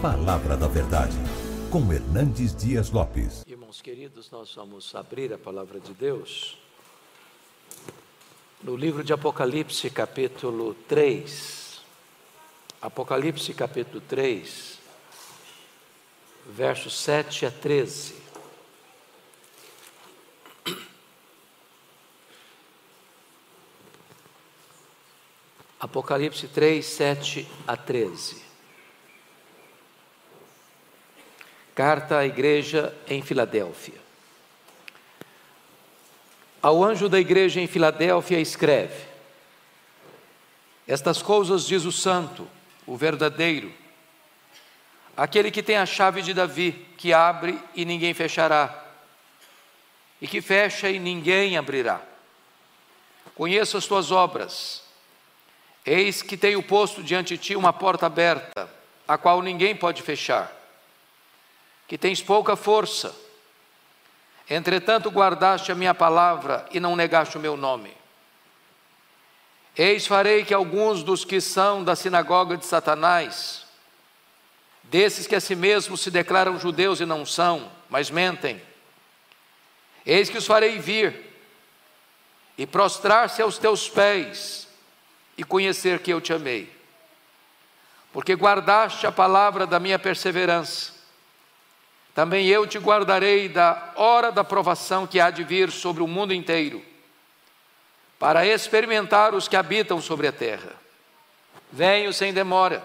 Palavra da Verdade, com Hernandes Dias Lopes. Irmãos queridos, nós vamos abrir a Palavra de Deus no livro de Apocalipse, capítulo 3. Apocalipse, capítulo 3, versos 7 a 13. Apocalipse 3, 7 a 13. Carta à igreja em Filadélfia. Ao anjo da igreja em Filadélfia escreve: estas coisas diz o santo, o verdadeiro, aquele que tem a chave de Davi, que abre e ninguém fechará, e que fecha e ninguém abrirá. Conheço as tuas obras. Eis que tenho posto diante de ti uma porta aberta, a qual ninguém pode fechar. Que tens pouca força, entretanto guardaste a minha palavra e não negaste o meu nome. Eis farei que alguns dos que são da sinagoga de Satanás, desses que a si mesmos se declaram judeus e não são, mas mentem, eis que os farei vir e prostrar-se aos teus pés e conhecer que eu te amei, porque guardaste a palavra da minha perseverança. Também eu te guardarei da hora da provação que há de vir sobre o mundo inteiro, para experimentar os que habitam sobre a terra. Venho sem demora,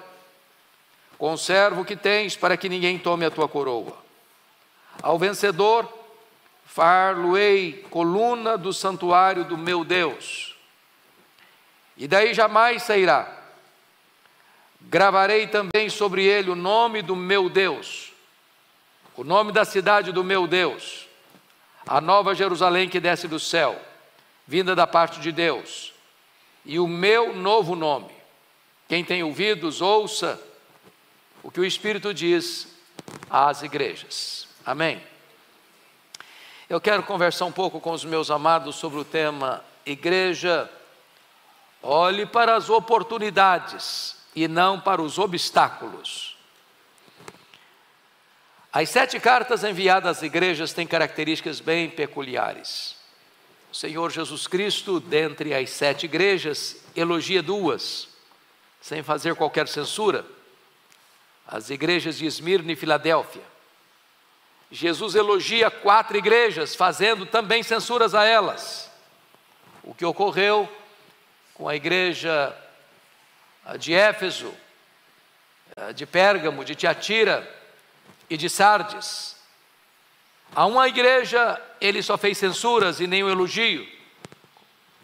conserva o que tens, para que ninguém tome a tua coroa. Ao vencedor, far-lo-ei coluna do santuário do meu Deus, e daí jamais sairá. Gravarei também sobre ele o nome do meu Deus, o nome da cidade do meu Deus, a nova Jerusalém que desce do céu, vinda da parte de Deus, e o meu novo nome. Quem tem ouvidos, ouça o que o Espírito diz às igrejas. Amém? Eu quero conversar um pouco com os meus amados sobre o tema: igreja, olhe para as oportunidades e não para os obstáculos. As 7 cartas enviadas às igrejas têm características bem peculiares. O Senhor Jesus Cristo, dentre as 7 igrejas, elogia 2, sem fazer qualquer censura: as igrejas de Esmirna e Filadélfia. Jesus elogia 4 igrejas, fazendo também censuras a elas. O que ocorreu com a igreja de Éfeso, de Pérgamo, de Tiatira e de Sardes. A uma igreja ele só fez censuras e nenhum elogio.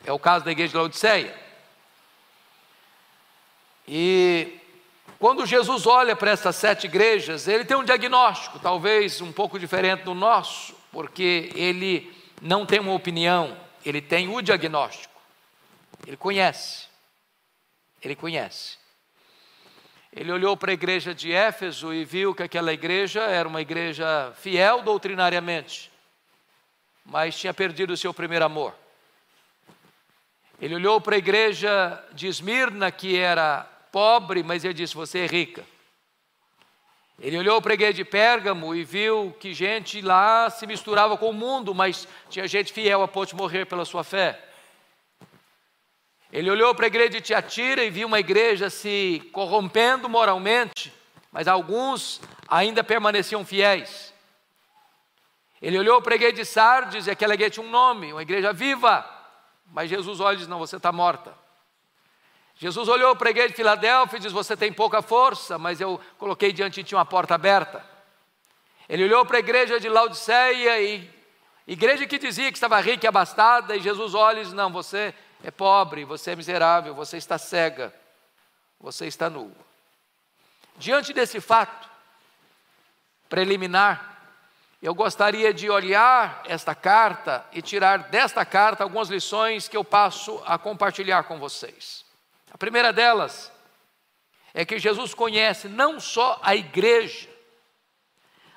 É o caso da igreja de Laodiceia. E quando Jesus olha para essas 7 igrejas, ele tem um diagnóstico, talvez um pouco diferente do nosso, porque ele não tem uma opinião, ele tem o diagnóstico. Ele conhece. Ele conhece. Ele olhou para a igreja de Éfeso e viu que aquela igreja era uma igreja fiel doutrinariamente, mas tinha perdido o seu primeiro amor. Ele olhou para a igreja de Esmirna, que era pobre, mas ele disse: você é rica. Ele olhou para a igreja de Pérgamo e viu que gente lá se misturava com o mundo, mas tinha gente fiel a ponto de morrer pela sua fé. Ele olhou para a igreja de Tiatira e viu uma igreja se corrompendo moralmente, mas alguns ainda permaneciam fiéis. Ele olhou para a igreja de Sardes e aquela igreja tinha um nome, uma igreja viva, mas Jesus olha e diz: não, você está morta. Jesus olhou para a igreja de Filadélfia e diz: você tem pouca força, mas eu coloquei diante de ti uma porta aberta. Ele olhou para a igreja de Laodiceia, e igreja que dizia que estava rica e abastada, e Jesus olha e diz: não, você é pobre, você é miserável, você está cega, você está nua. Diante desse fato preliminar, eu gostaria de olhar esta carta e tirar desta carta algumas lições que eu passo a compartilhar com vocês. A primeira delas é que Jesus conhece não só a igreja,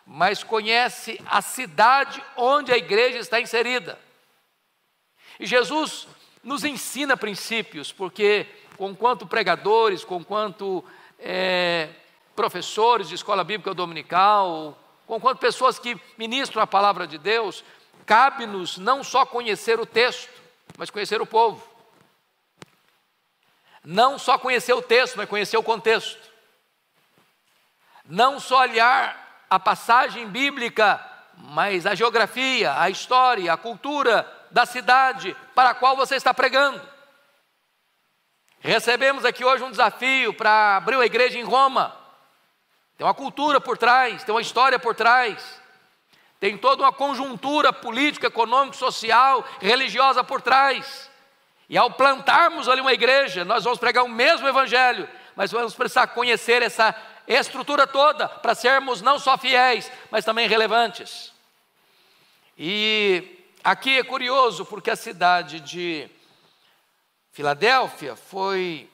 mas conhece a cidade onde a igreja está inserida. E Jesus nos ensina princípios, porque conquanto pregadores, conquanto professores de escola bíblica dominical, conquanto pessoas que ministram a palavra de Deus, cabe-nos não só conhecer o texto, mas conhecer o povo. Não só conhecer o texto, mas conhecer o contexto. Não só olhar a passagem bíblica, mas a geografia, a história, a cultura da cidade para a qual você está pregando. Recebemos aqui hoje um desafio para abrir uma igreja em Roma. Tem uma cultura por trás, tem uma história por trás, tem toda uma conjuntura política, econômica, social, religiosa por trás. E ao plantarmos ali uma igreja, nós vamos pregar o mesmo evangelho, mas vamos precisar conhecer essa estrutura toda para sermos não só fiéis, mas também relevantes. E aqui é curioso porque a cidade de Filadélfia foi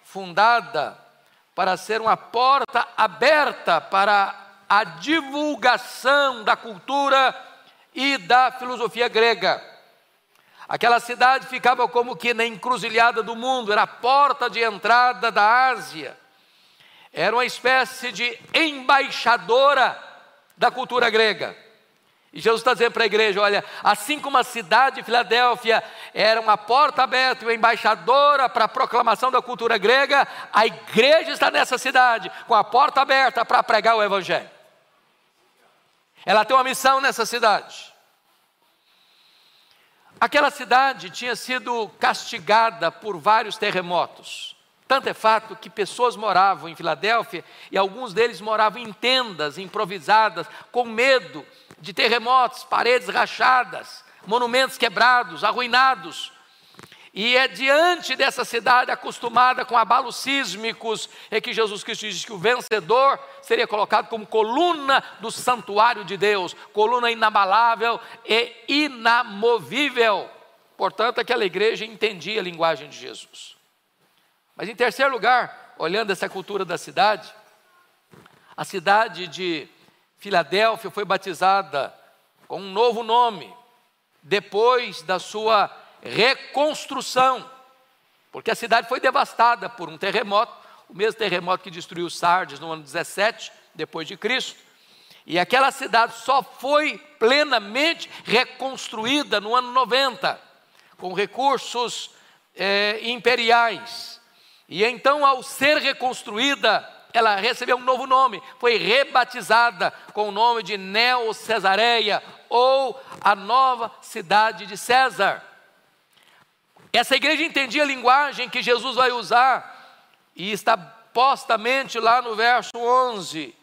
fundada para ser uma porta aberta para a divulgação da cultura e da filosofia grega. Aquela cidade ficava como que na encruzilhada do mundo, era a porta de entrada da Ásia. Era uma espécie de embaixadora da cultura grega. E Jesus está dizendo para a igreja, olha, assim como a cidade de Filadélfia era uma porta aberta, uma embaixadora para a proclamação da cultura grega, a igreja está nessa cidade, com a porta aberta para pregar o evangelho. Ela tem uma missão nessa cidade. Aquela cidade tinha sido castigada por vários terremotos. Tanto é fato que pessoas moravam em Filadélfia e alguns deles moravam em tendas improvisadas, com medo de terremotos, paredes rachadas, monumentos quebrados, arruinados. E é diante dessa cidade acostumada com abalos sísmicos, é que Jesus Cristo diz que o vencedor seria colocado como coluna do santuário de Deus, coluna inabalável e inamovível. Portanto, aquela igreja entendia a linguagem de Jesus. Mas em terceiro lugar, olhando essa cultura da cidade, a cidade de Filadélfia foi batizada com um novo nome, depois da sua reconstrução, porque a cidade foi devastada por um terremoto, o mesmo terremoto que destruiu Sardes no ano 17 depois de Cristo, e aquela cidade só foi plenamente reconstruída no ano 90, com recursos imperiais, e então ao ser reconstruída, ela recebeu um novo nome, foi rebatizada com o nome de Neo-Cesareia, ou a nova cidade de César. Essa igreja entendia a linguagem que Jesus vai usar, e está postamente lá no verso 11,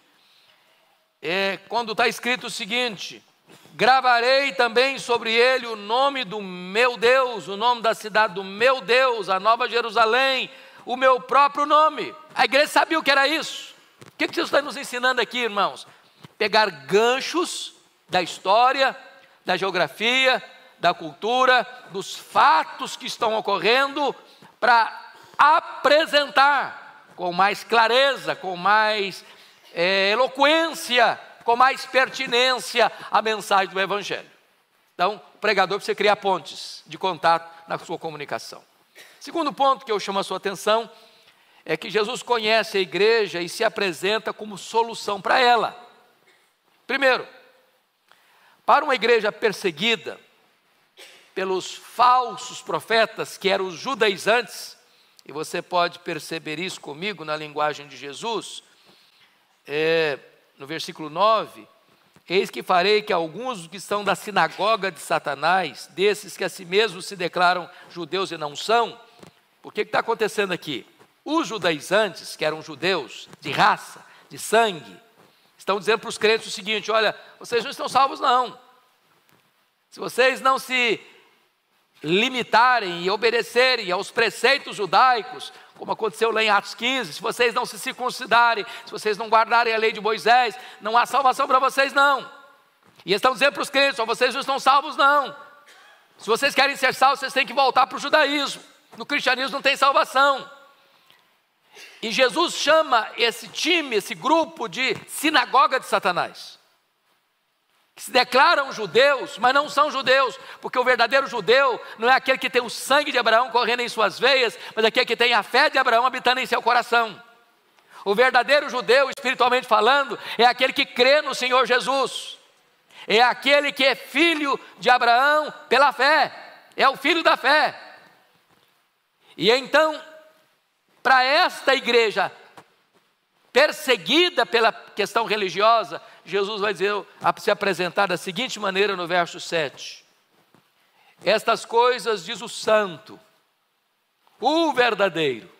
quando está escrito o seguinte: gravarei também sobre ele o nome do meu Deus, o nome da cidade do meu Deus, a Nova Jerusalém, o meu próprio nome. A igreja sabia o que era isso. O que Jesus está nos ensinando aqui, irmãos? Pegar ganchos da história, da geografia, da cultura, dos fatos que estão ocorrendo, para apresentar com mais clareza, com mais eloquência, com mais pertinência a mensagem do evangelho. Então, o pregador precisa criar pontes de contato na sua comunicação. Segundo ponto que eu chamo a sua atenção é que Jesus conhece a igreja e se apresenta como solução para ela. Primeiro, para uma igreja perseguida pelos falsos profetas, que eram os judaizantes, e você pode perceber isso comigo na linguagem de Jesus, no versículo 9, eis que farei que alguns que são da sinagoga de Satanás, desses que a si mesmos se declaram judeus e não são. Por que está acontecendo aqui? Os judaizantes, que eram judeus de raça, de sangue, estão dizendo para os crentes o seguinte: olha, vocês não estão salvos não. Se vocês não se limitarem e obedecerem aos preceitos judaicos, como aconteceu lá em Atos 15, se vocês não se circuncidarem, se vocês não guardarem a lei de Moisés, não há salvação para vocês não. E estão dizendo para os crentes: ó, vocês não estão salvos não. Se vocês querem ser salvos, vocês têm que voltar para o judaísmo. No cristianismo não tem salvação. E Jesus chama esse time, esse grupo de sinagoga de Satanás, que se declaram judeus, mas não são judeus, porque o verdadeiro judeu não é aquele que tem o sangue de Abraão correndo em suas veias, mas aquele que tem a fé de Abraão habitando em seu coração. O verdadeiro judeu, espiritualmente falando, é aquele que crê no Senhor Jesus. É aquele que é filho de Abraão pela fé. É o filho da fé. E então, para esta igreja perseguida pela questão religiosa, Jesus vai dizer, se apresentar da seguinte maneira no verso 7. Estas coisas diz o santo, o verdadeiro.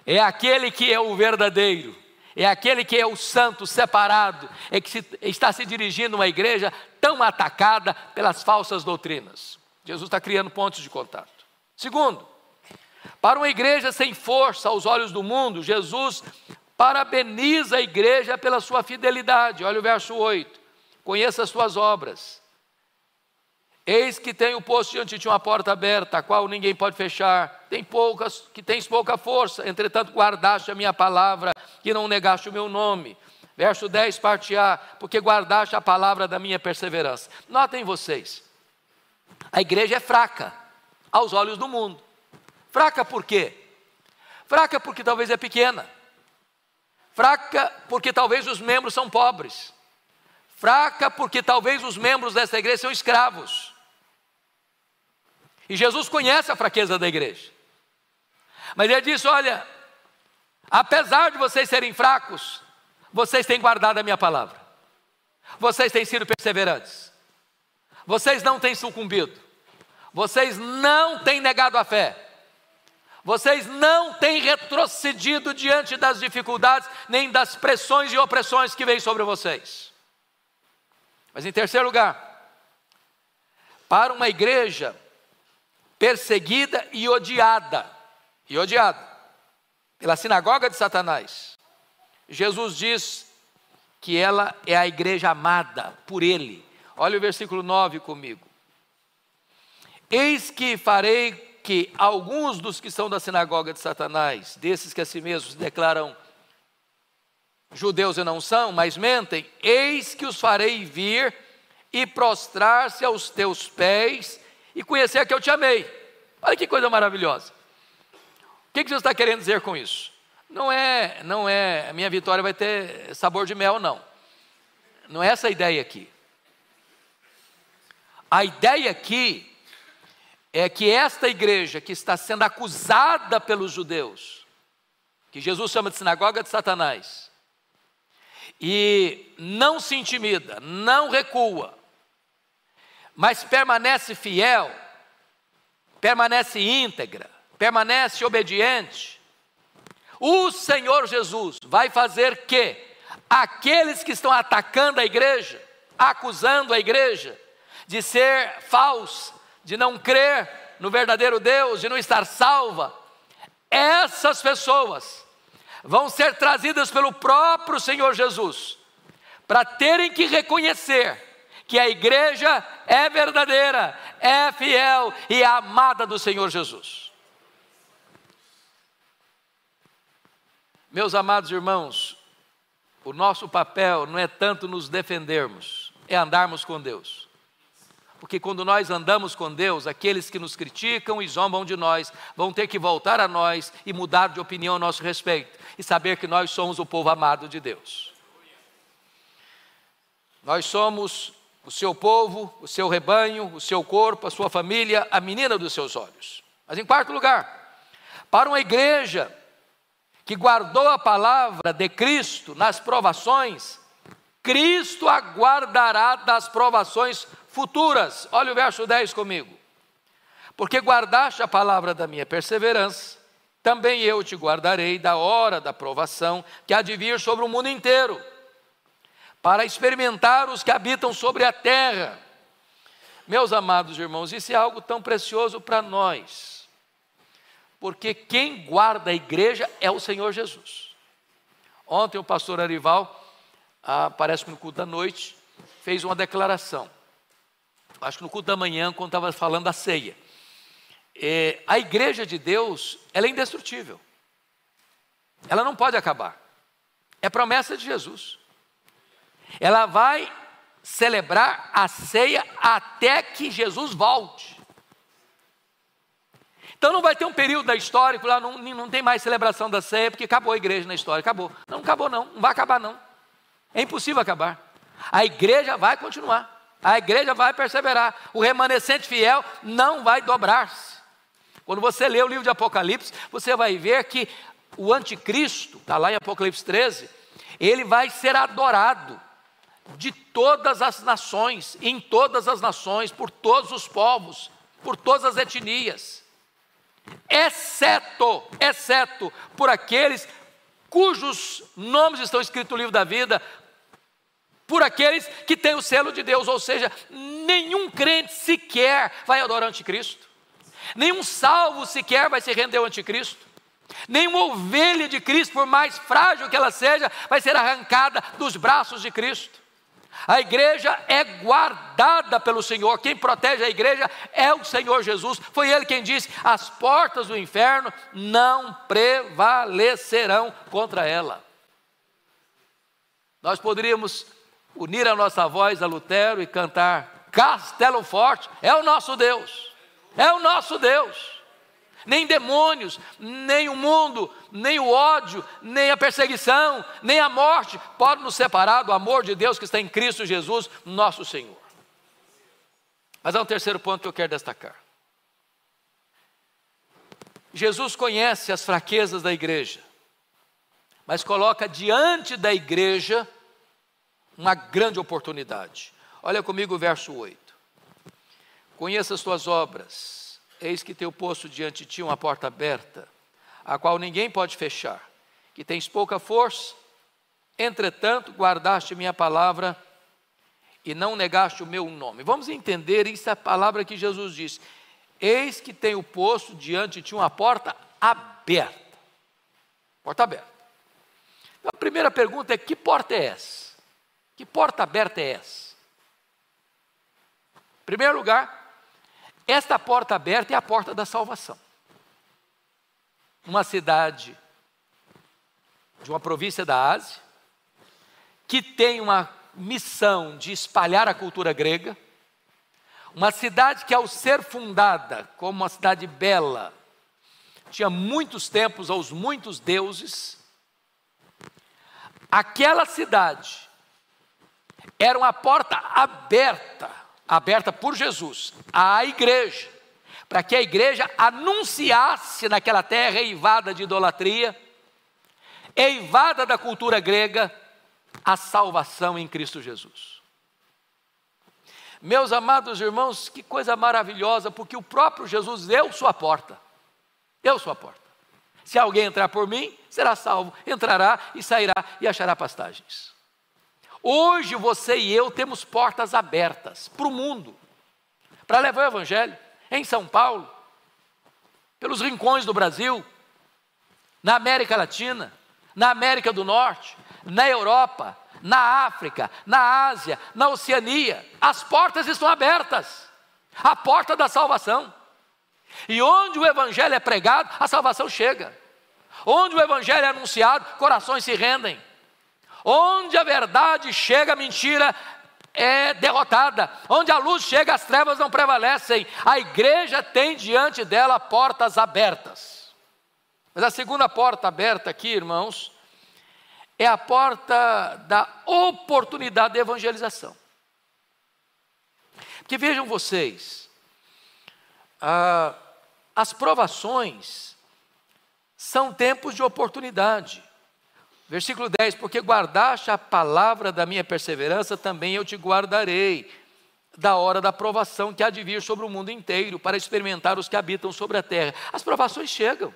É aquele que é o verdadeiro, é aquele que é o santo separado, é que está se dirigindo a uma igreja tão atacada pelas falsas doutrinas. Jesus está criando pontos de contato. Segundo, para uma igreja sem força aos olhos do mundo, Jesus parabeniza a igreja pela sua fidelidade. Olha o verso 8. Conheça as suas obras. Eis que tenho posto diante de ti uma porta aberta, a qual ninguém pode fechar. Tens pouca força, entretanto guardaste a minha palavra, que não negaste o meu nome. Verso 10, parte A, porque guardaste a palavra da minha perseverança. Notem vocês, a igreja é fraca aos olhos do mundo. Fraca por quê? Fraca porque talvez é pequena. Fraca porque talvez os membros são pobres. Fraca porque talvez os membros dessa igreja são escravos. E Jesus conhece a fraqueza da igreja. Mas ele disse, olha, apesar de vocês serem fracos, vocês têm guardado a minha palavra. Vocês têm sido perseverantes. Vocês não têm sucumbido. Vocês não têm negado a fé. Vocês não têm retrocedido diante das dificuldades, nem das pressões e opressões que vêm sobre vocês. Mas em terceiro lugar, para uma igreja perseguida e odiada pela sinagoga de Satanás, Jesus diz que ela é a igreja amada por Ele. Olha o versículo 9 comigo. Eis que farei que alguns dos que são da sinagoga de Satanás, desses que a si mesmos se declaram judeus e não são, mas mentem, eis que os farei vir e prostrar-se aos teus pés e conhecer que eu te amei. Olha que coisa maravilhosa. O que Jesus está querendo dizer com isso? Não é, a minha vitória vai ter sabor de mel, não. Não é essa a ideia aqui. A ideia aqui é que esta igreja que está sendo acusada pelos judeus, que Jesus chama de sinagoga de Satanás, e não se intimida, não recua, mas permanece fiel, permanece íntegra, permanece obediente, o Senhor Jesus vai fazer que aqueles que estão atacando a igreja, acusando a igreja de ser falsa, de não crer no verdadeiro Deus, de não estar salva, essas pessoas vão ser trazidas pelo próprio Senhor Jesus, para terem que reconhecer que a igreja é verdadeira, é fiel e é amada do Senhor Jesus. Meus amados irmãos, o nosso papel não é tanto nos defendermos, é andarmos com Deus. Porque quando nós andamos com Deus, aqueles que nos criticam e zombam de nós, vão ter que voltar a nós e mudar de opinião a nosso respeito, e saber que nós somos o povo amado de Deus. Nós somos o seu povo, o seu rebanho, o seu corpo, a sua família, a menina dos seus olhos. Mas em quarto lugar, para uma igreja que guardou a palavra de Cristo nas provações, Cristo aguardará das provações futuras. Olha o verso 10 comigo. Porque guardaste a palavra da minha perseverança, também eu te guardarei da hora da provação que há de vir sobre o mundo inteiro, para experimentar os que habitam sobre a terra. Meus amados irmãos, isso é algo tão precioso para nós, porque quem guarda a igreja é o Senhor Jesus. Ontem o pastor Arival, parece que no culto da noite, fez uma declaração. Acho que no culto da manhã, quando estava falando da ceia. A igreja de Deus, ela é indestrutível. Ela não pode acabar. É promessa de Jesus. Ela vai celebrar a ceia até que Jesus volte. Então não vai ter um período da história que lá não tem mais celebração da ceia, porque acabou a igreja na história, acabou. Não acabou não vai acabar não. É impossível acabar. A igreja vai continuar. A igreja vai perseverar. O remanescente fiel não vai dobrar-se. Quando você lê o livro de Apocalipse, você vai ver que o anticristo, está lá em Apocalipse 13, ele vai ser adorado de todas as nações, em todas as nações, por todos os povos, por todas as etnias, exceto por aqueles cujos nomes estão escritos no livro da vida, por aqueles que têm o selo de Deus, ou seja, nenhum crente sequer vai adorar o anticristo, nenhum salvo sequer vai se render ao anticristo, nenhuma ovelha de Cristo, por mais frágil que ela seja, vai ser arrancada dos braços de Cristo. A igreja é guardada pelo Senhor. Quem protege a igreja é o Senhor Jesus. Foi Ele quem disse: as portas do inferno não prevalecerão contra ela. Nós poderíamos unir a nossa voz a Lutero e cantar: Castelo Forte é o nosso Deus, é o nosso Deus. Nem demônios, nem o mundo, nem o ódio, nem a perseguição, nem a morte podem nos separar do amor de Deus que está em Cristo Jesus, nosso Senhor. Mas há um terceiro ponto que eu quero destacar. Jesus conhece as fraquezas da igreja, mas coloca diante da igreja uma grande oportunidade. Olha comigo o verso 8. Conheça as tuas obras. Eis que tenho posto diante de ti uma porta aberta, a qual ninguém pode fechar, que tens pouca força, entretanto guardaste minha palavra e não negaste o meu nome. Vamos entender isso, a palavra que Jesus disse: eis que tenho posto diante de ti uma porta aberta. Porta aberta. Então, a primeira pergunta é: que porta é essa? Que porta aberta é essa? Em primeiro lugar, esta porta aberta é a porta da salvação. Uma cidade de uma província da Ásia, que tem uma missão de espalhar a cultura grega, uma cidade que, ao ser fundada como uma cidade bela, tinha muitos templos aos muitos deuses. Aquela cidade era uma porta aberta por Jesus à igreja, para que a igreja anunciasse naquela terra eivada de idolatria, eivada da cultura grega, a salvação em Cristo Jesus. Meus amados irmãos, que coisa maravilhosa, porque o próprio Jesus deu sua porta. Deu sua porta. Se alguém entrar por mim, será salvo, entrará e sairá e achará pastagens. Hoje você e eu temos portas abertas para o mundo, para levar o evangelho em São Paulo, pelos rincões do Brasil, na América Latina, na América do Norte, na Europa, na África, na Ásia, na Oceania. As portas estão abertas, a porta da salvação. E onde o evangelho é pregado, a salvação chega. Onde o evangelho é anunciado, corações se rendem. Onde a verdade chega, a mentira é derrotada. Onde a luz chega, as trevas não prevalecem. A igreja tem diante dela portas abertas. Mas a segunda porta aberta aqui, irmãos, é a porta da oportunidade de evangelização. Porque vejam vocês, as provações são tempos de oportunidade. Versículo 10, porque guardaste a palavra da minha perseverança, também eu te guardarei da hora da provação que há de vir sobre o mundo inteiro, para experimentar os que habitam sobre a terra. As provações chegam.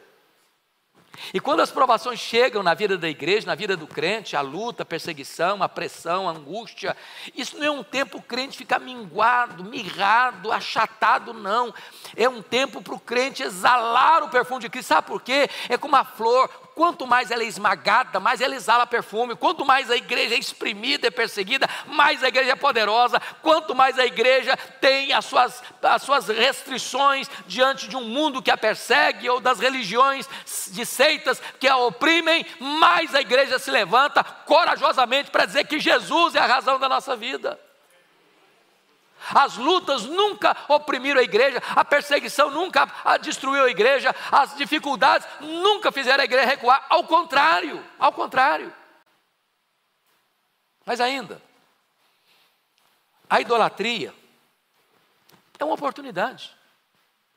E quando as provações chegam na vida da igreja, na vida do crente, a luta, a perseguição, a pressão, a angústia, isso não é um tempo o crente ficar minguado, mirrado, achatado, não. É um tempo para o crente exalar o perfume de Cristo. Sabe por quê? É como a flor, quanto mais ela é esmagada, mais ela exala perfume. Quanto mais a igreja é exprimida, é perseguida, mais a igreja é poderosa. Quanto mais a igreja tem as suas restrições diante de um mundo que a persegue, ou das religiões de seitas que a oprimem, mais a igreja se levanta corajosamente para dizer que Jesus é a razão da nossa vida. As lutas nunca oprimiram a igreja, a perseguição nunca destruiu a igreja, as dificuldades nunca fizeram a igreja recuar, ao contrário, ao contrário. Mas ainda, a idolatria é uma oportunidade.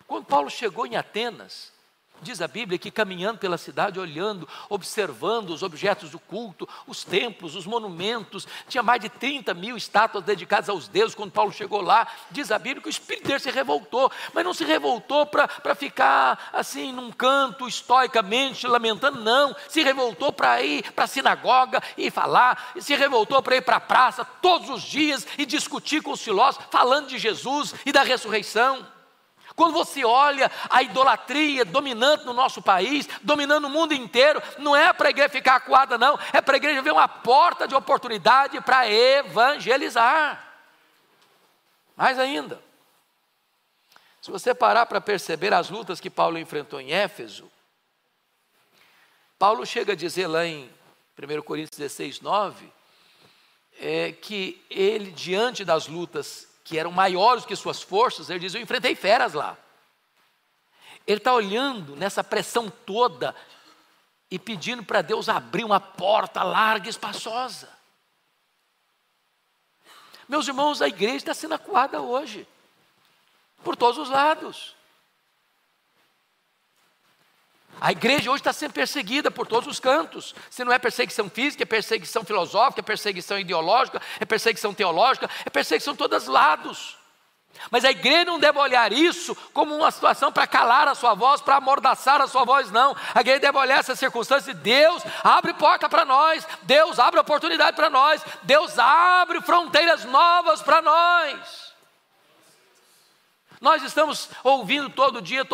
Quando Paulo chegou em Atenas, diz a Bíblia que caminhando pela cidade, olhando, observando os objetos do culto, os templos, os monumentos, tinha mais de 30.000 estátuas dedicadas aos deuses. Quando Paulo chegou lá, diz a Bíblia que o espírito dele se revoltou, mas não se revoltou para ficar assim num canto estoicamente lamentando, não, se revoltou para ir para a sinagoga e falar, se revoltou para ir para a praça todos os dias e discutir com os filósofos, falando de Jesus e da ressurreição. Quando você olha a idolatria dominante no nosso país, dominando o mundo inteiro, não é para a igreja ficar acuada, não, é para a igreja ver uma porta de oportunidade para evangelizar. Mais ainda, se você parar para perceber as lutas que Paulo enfrentou em Éfeso, Paulo chega a dizer lá em 1 Coríntios 16, 9, que ele, diante das lutas que eram maiores que suas forças, ele diz: eu enfrentei feras lá. Ele está olhando nessa pressão toda e pedindo para Deus abrir uma porta larga e espaçosa. Meus irmãos, a igreja está sendo acuada hoje, por todos os lados. A igreja hoje está sendo perseguida por todos os cantos. Se não é perseguição física, é perseguição filosófica, é perseguição ideológica, é perseguição teológica, é perseguição de todos os lados. Mas a igreja não deve olhar isso como uma situação para calar a sua voz, para amordaçar a sua voz, não. A igreja deve olhar essa circunstância e Deus abre porta para nós, Deus abre oportunidade para nós, Deus abre fronteiras novas para nós. Nós estamos ouvindo todo dia,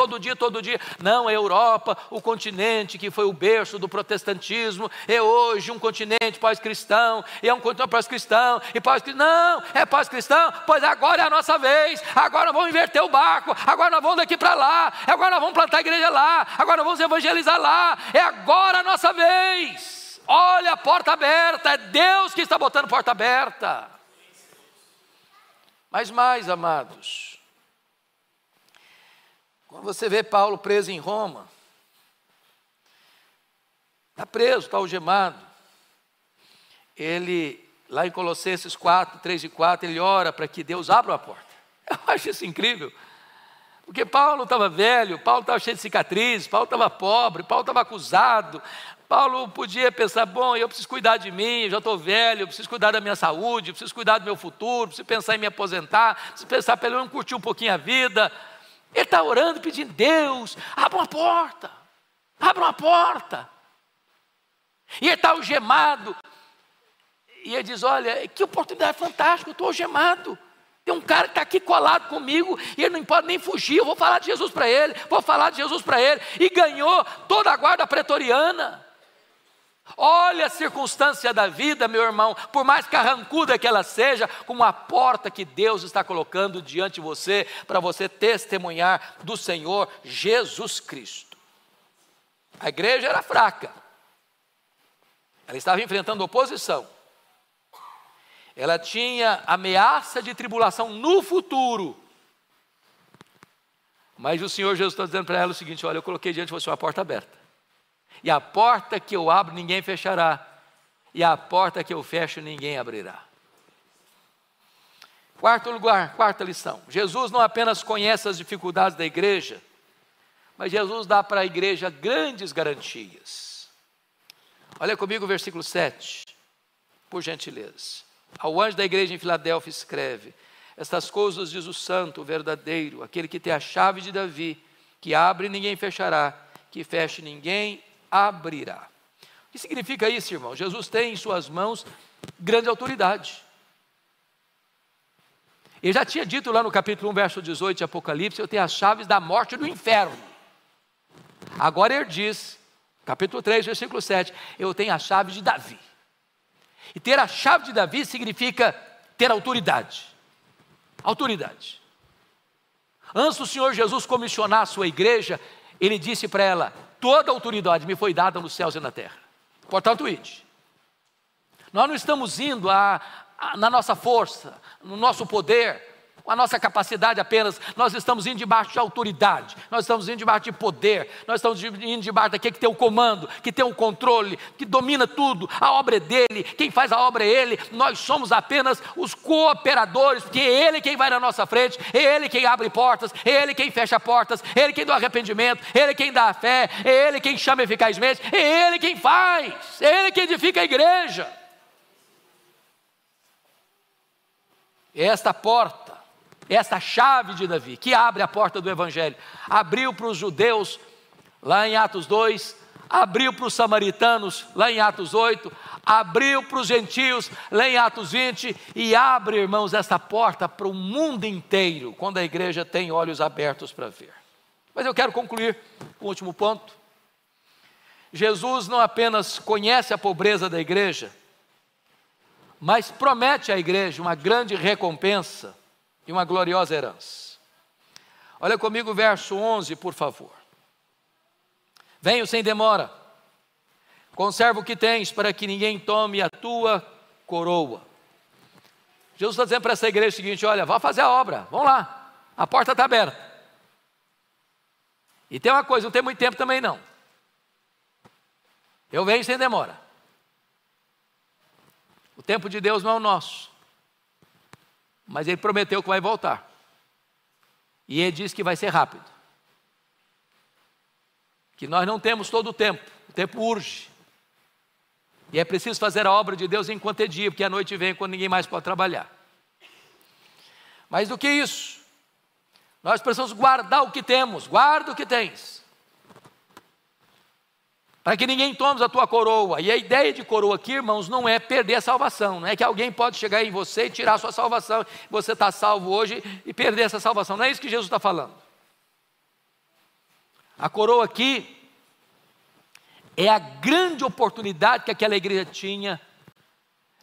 não, a Europa, o continente que foi o berço do protestantismo, é hoje um continente pós-cristão, e é um continente pós-cristão, e pós-cristão, não, é pós-cristão, pois agora é a nossa vez, agora nós vamos inverter o barco, agora nós vamos daqui para lá, agora nós vamos plantar a igreja lá, agora nós vamos evangelizar lá, é agora a nossa vez. Olha a porta aberta, é Deus que está botando porta aberta. Mas mais, amados, quando você vê Paulo preso em Roma, está preso, está algemado, ele, lá em Colossenses 4, 3 e 4, ele ora para que Deus abra a porta. Eu acho isso incrível, porque Paulo estava velho, Paulo estava cheio de cicatrizes, Paulo estava pobre, Paulo estava acusado, Paulo podia pensar: bom, eu preciso cuidar de mim, eu já estou velho, eu preciso cuidar da minha saúde, eu preciso cuidar do meu futuro, preciso pensar em me aposentar, preciso pensar pelo menos curtir um pouquinho a vida. Ele está orando, pedindo: Deus, abra uma porta, abra uma porta. E ele está algemado, e ele diz: olha, que oportunidade fantástica, eu estou algemado. Tem um cara que está aqui colado comigo, e ele não pode nem fugir, eu vou falar de Jesus para ele, e ganhou toda a guarda pretoriana. Olha a circunstância da vida, meu irmão, por mais carrancuda que ela seja, como a porta que Deus está colocando diante de você, para você testemunhar do Senhor Jesus Cristo. A igreja era fraca, ela estava enfrentando oposição, ela tinha ameaça de tribulação no futuro, mas o Senhor Jesus está dizendo para ela o seguinte: olha, eu coloquei diante de você uma porta aberta, e a porta que eu abro ninguém fechará, e a porta que eu fecho ninguém abrirá. Quarto lugar, quarta lição: Jesus não apenas conhece as dificuldades da igreja, mas Jesus dá para a igreja grandes garantias. Olha comigo o versículo 7, por gentileza. Ao anjo da igreja em Filadélfia escreve: estas coisas diz o santo, o verdadeiro, aquele que tem a chave de Davi, que abre e ninguém fechará, que feche ninguém abrirá. O que significa isso, irmão? Jesus tem em suas mãos grande autoridade. Ele já tinha dito lá no capítulo 1, verso 18 de Apocalipse: eu tenho as chaves da morte e do inferno. Agora ele diz, capítulo 3, versículo 7, eu tenho a chave de Davi. E ter a chave de Davi significa ter autoridade. Autoridade. Antes do Senhor Jesus comissionar a sua igreja, ele disse para ela: toda a autoridade me foi dada nos céus e na terra. Portanto, ide. Nós não estamos indo na nossa força, no nosso poder, com a nossa capacidade apenas, nós estamos indo debaixo de autoridade, nós estamos indo debaixo de poder, nós estamos indo debaixo daquele que tem o comando, que tem o controle, que domina tudo, a obra é dele, quem faz a obra é ele, nós somos apenas os cooperadores, porque é ele quem vai na nossa frente, é ele quem abre portas, é ele quem fecha portas, é ele quem dá arrependimento, é ele quem dá a fé, é ele quem chama eficazmente, é ele quem faz, é ele quem edifica a igreja. Esta porta, esta chave de Davi, que abre a porta do Evangelho, abriu para os judeus, lá em Atos 2, abriu para os samaritanos, lá em Atos 8, abriu para os gentios, lá em Atos 20, e abre, irmãos, esta porta para o mundo inteiro, quando a igreja tem olhos abertos para ver. Mas eu quero concluir com o último ponto. Jesus não apenas conhece a pobreza da igreja, mas promete à igreja uma grande recompensa e uma gloriosa herança. Olha comigo o verso 11, por favor. Venho sem demora, conserva o que tens, para que ninguém tome a tua coroa. Jesus está dizendo para essa igreja o seguinte: olha, vá fazer a obra, vamos lá, a porta está aberta. E tem uma coisa, não tem muito tempo também não. Eu venho sem demora. O tempo de Deus não é o nosso, mas Ele prometeu que vai voltar, e Ele disse que vai ser rápido, que nós não temos todo o tempo urge, e é preciso fazer a obra de Deus enquanto é dia, porque a noite vem quando ninguém mais pode trabalhar. Mais do que isso, nós precisamos guardar o que temos, guarda o que tens, para que ninguém tome a tua coroa. E a ideia de coroa aqui, irmãos, não é perder a salvação, não é que alguém pode chegar em você e tirar a sua salvação, você está salvo hoje e perder essa salvação, não é isso que Jesus está falando. A coroa aqui é a grande oportunidade que aquela igreja tinha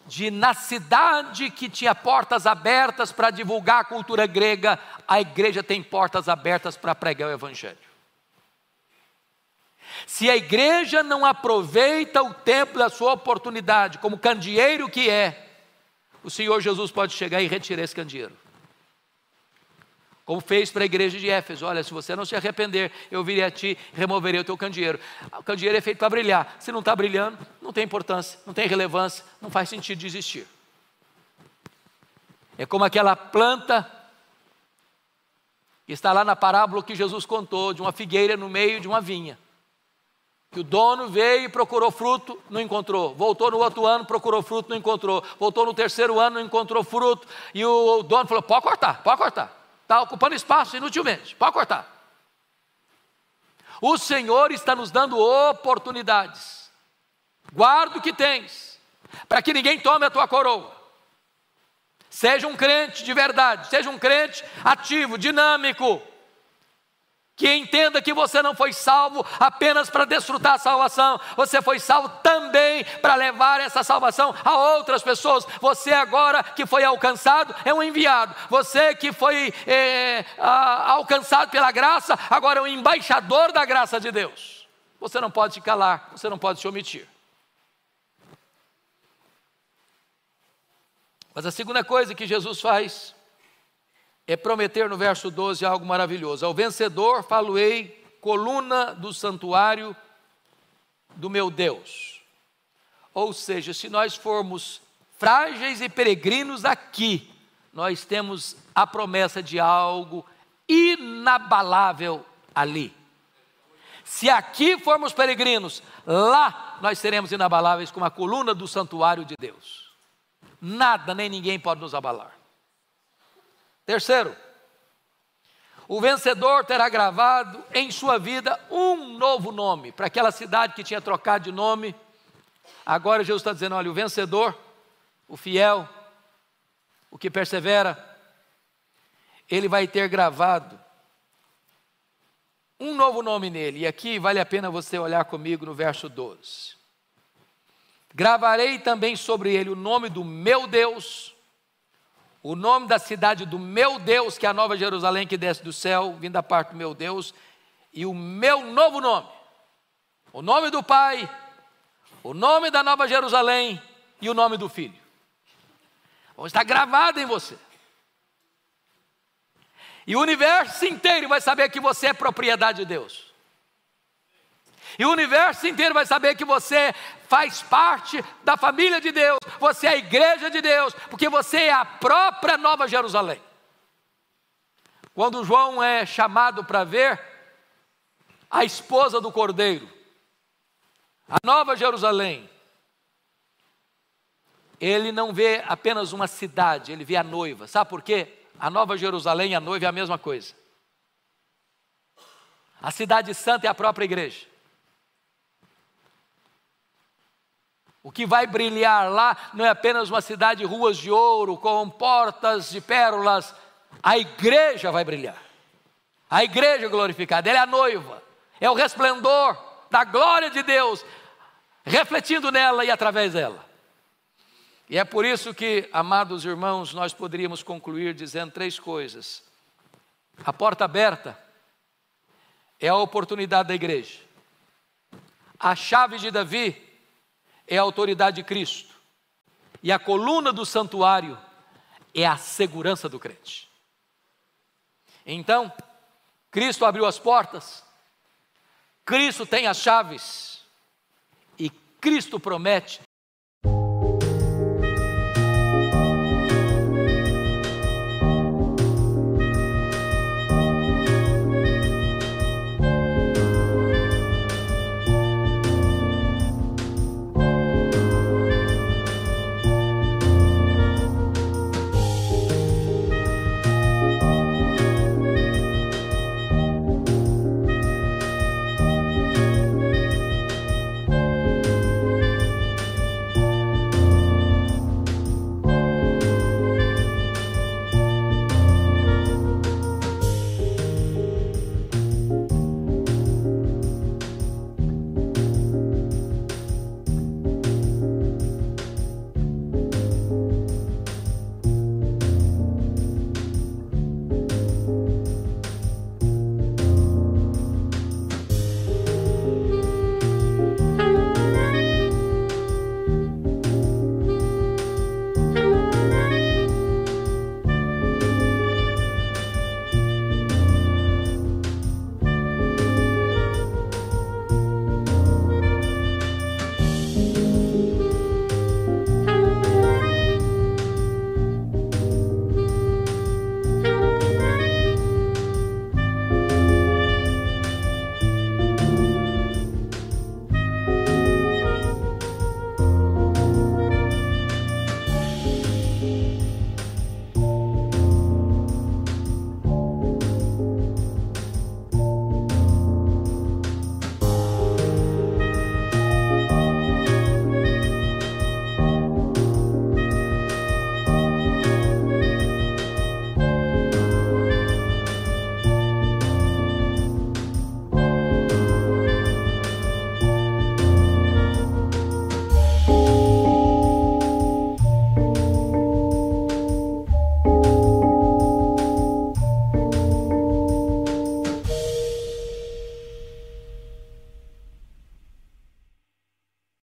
de, na cidade que tinha portas abertas para divulgar a cultura grega, a igreja tem portas abertas para pregar o Evangelho. Se a igreja não aproveita o tempo da sua oportunidade, como candeeiro que é, o Senhor Jesus pode chegar e retirar esse candeeiro. Como fez para a igreja de Éfeso: olha, se você não se arrepender, eu virei a ti e removerei o teu candeeiro. O candeeiro é feito para brilhar, se não está brilhando, não tem importância, não tem relevância, não faz sentido de existir. É como aquela planta que está lá na parábola que Jesus contou, de uma figueira no meio de uma vinha, que o dono veio e procurou fruto, não encontrou, voltou no outro ano, procurou fruto, não encontrou, voltou no terceiro ano, não encontrou fruto, e o dono falou: pode cortar, está ocupando espaço inutilmente, pode cortar. O Senhor está nos dando oportunidades, guarda o que tens, para que ninguém tome a tua coroa. Seja um crente de verdade, seja um crente ativo, dinâmico, que entenda que você não foi salvo apenas para desfrutar a salvação, você foi salvo também para levar essa salvação a outras pessoas. Você agora que foi alcançado é um enviado, você que foi alcançado pela graça, agora é um embaixador da graça de Deus. Você não pode se calar, você não pode se omitir. Mas a segunda coisa que Jesus faz é prometer no verso 12 algo maravilhoso: ao vencedor falo-ei coluna do santuário do meu Deus. Ou seja, se nós formos frágeis e peregrinos aqui, nós temos a promessa de algo inabalável ali. Se aqui formos peregrinos, lá nós seremos inabaláveis como a coluna do santuário de Deus. Nada nem ninguém pode nos abalar. Terceiro, o vencedor terá gravado em sua vida um novo nome. Para aquela cidade que tinha trocado de nome, agora Jesus está dizendo: olha, o vencedor, o fiel, o que persevera, ele vai ter gravado um novo nome nele. E aqui vale a pena você olhar comigo no verso 12. Gravarei também sobre ele o nome do meu Deus, o nome da cidade do meu Deus, que é a Nova Jerusalém que desce do céu, vindo da parte do meu Deus, e o meu novo nome, o nome do Pai, o nome da Nova Jerusalém e o nome do Filho. Vão estar gravados em você. E o universo inteiro vai saber que você é propriedade de Deus. E o universo inteiro vai saber que você faz parte da família de Deus. Você é a igreja de Deus, porque você é a própria Nova Jerusalém. Quando João é chamado para ver a esposa do Cordeiro, a Nova Jerusalém, ele não vê apenas uma cidade, ele vê a noiva. Sabe por quê? A Nova Jerusalém e a noiva é a mesma coisa. A cidade santa é a própria igreja. O que vai brilhar lá não é apenas uma cidade de ruas de ouro, com portas de pérolas. A igreja vai brilhar. A igreja glorificada, ela é a noiva. É o resplendor da glória de Deus, refletindo nela e através dela. E é por isso que, amados irmãos, nós poderíamos concluir dizendo 3 coisas. A porta aberta é a oportunidade da igreja. A chave de Davi é a autoridade de Cristo. E a coluna do santuário é a segurança do crente. Então, Cristo abriu as portas, Cristo tem as chaves, e Cristo promete